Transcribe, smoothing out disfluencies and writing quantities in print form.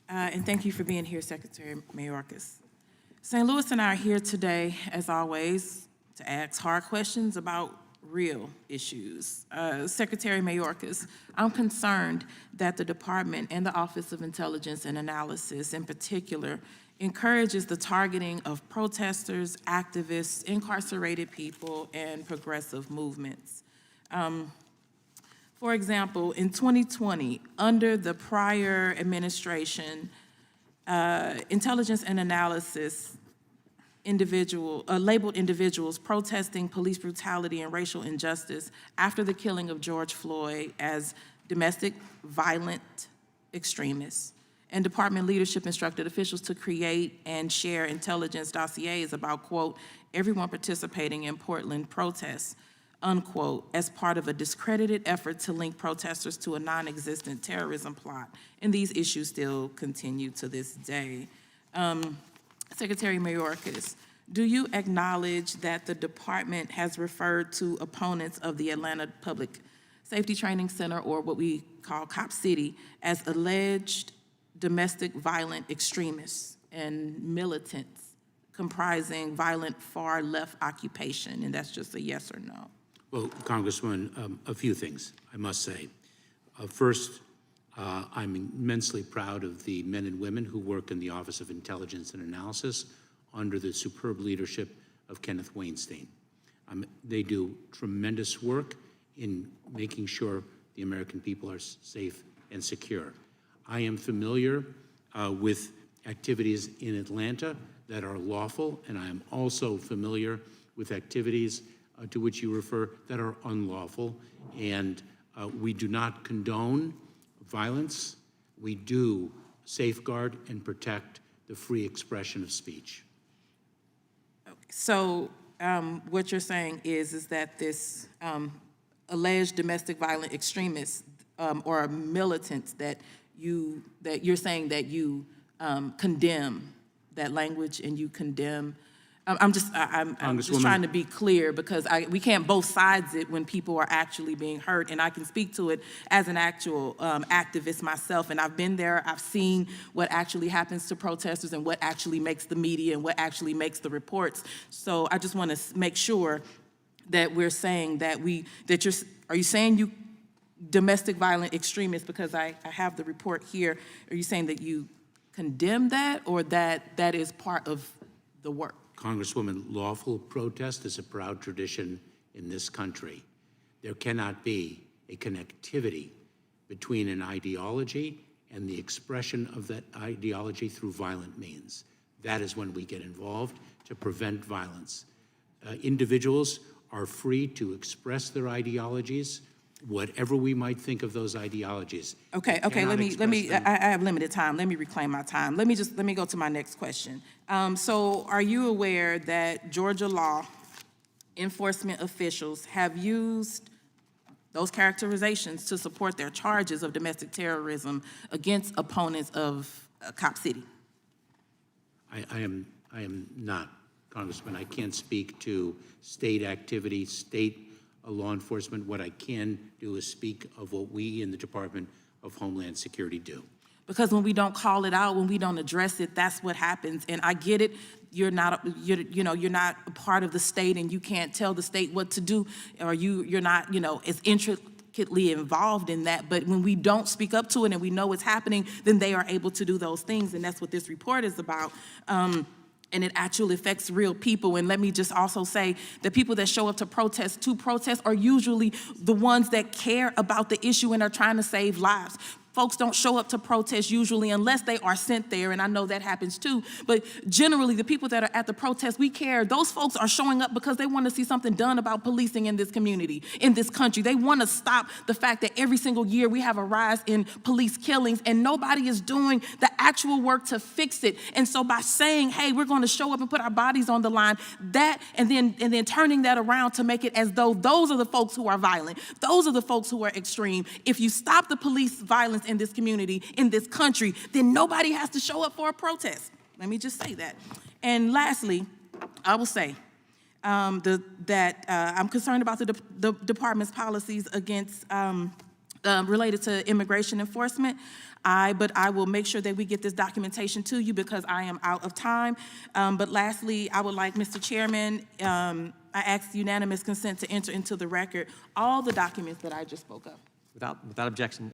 And thank you for being here, Secretary Mayorkas. St. Louis and I are here today, as always, to ask hard questions about real issues. Secretary Mayorkas, I'm concerned that the department and the Office of Intelligence and Analysis in particular encourages the targeting of protesters, activists, incarcerated people, and progressive movements. For example, in 2020, under the prior administration, intelligence and analysis labeled individuals protesting police brutality and racial injustice after the killing of George Floyd as domestic violent extremists. And department leadership instructed officials to create and share intelligence dossiers about, quote, everyone participating in Portland protests, unquote, as part of a discredited effort to link protesters to a non-existent terrorism plot. And these issues still continue to this day. Secretary Mayorkas, do you acknowledge that the department has referred to opponents of the Atlanta Public Safety Training Center, or what we call Cop City, as alleged domestic violent extremists and militants comprising violent far-left occupation? And that's just a yes or no. Well, Congresswoman, a few things, I must say. First, I'm immensely proud of the men and women who work in the Office of Intelligence and Analysis under the superb leadership of Kenneth Weinstein. They do tremendous work in making sure the American people are safe and secure. I am familiar with activities in Atlanta that are lawful, and I am also familiar with activities to which you refer that are unlawful. And we do not condone violence. We do safeguard and protect the free expression of speech. So what you're saying is that this alleged domestic violent extremists or militants that you're saying that you condemn that language and you condemn. I'm just trying to be clear, because we can't both sides it when people are actually being hurt, and I can speak to it as an actual activist myself, and I've been there. I've seen what actually happens to protesters and what actually makes the media and what actually makes the reports. So I just want to make sure that we're saying that are you saying you domestic violent extremists, because I have the report here, are you saying that you condemn that, or that is part of the work? Congresswoman, lawful protest is a proud tradition in this country. There cannot be a connectivity between an ideology and the expression of that ideology through violent means. That is when we get involved to prevent violence. Individuals are free to express their ideologies, whatever we might think of those ideologies. Okay, let me, I have limited time. Let me reclaim my time. Let me go to my next question. So are you aware that Georgia law enforcement officials have used those characterizations to support their charges of domestic terrorism against opponents of Cop City? I am not, Congressman. I can't speak to state activity, state law enforcement. What I can do is speak of what we in the Department of Homeland Security do. Because when we don't call it out, when we don't address it, that's what happens. And I get it. You're not a part of the state, and you can't tell the state what to do, or you're not, as intricately involved in that. But when we don't speak up to it and we know it's happening, then they are able to do those things, and that's what this report is about. And it actually affects real people. And let me just also say the people that show up to protest are usually the ones that care about the issue and are trying to save lives. Folks don't show up to protest usually unless they are sent there, and I know that happens too. But generally, the people that are at the protest, we care. Those folks are showing up because they want to see something done about policing in this community, in this country. They want to stop the fact that every single year we have a rise in police killings, and nobody is doing the actual work to fix it. And so by saying, hey, we're going to show up and put our bodies on the line, and then turning that around to make it as though those are the folks who are violent, those are the folks who are extreme. If you stop the police violence in this community, in this country, then nobody has to show up for a protest. Let me just say that. And lastly, I will say that I'm concerned about the department's policies against related to immigration enforcement. But I will make sure that we get this documentation to you because I am out of time. But lastly, I would like, Mr. Chairman, I ask unanimous consent to enter into the record all the documents that I just spoke of. Without objection.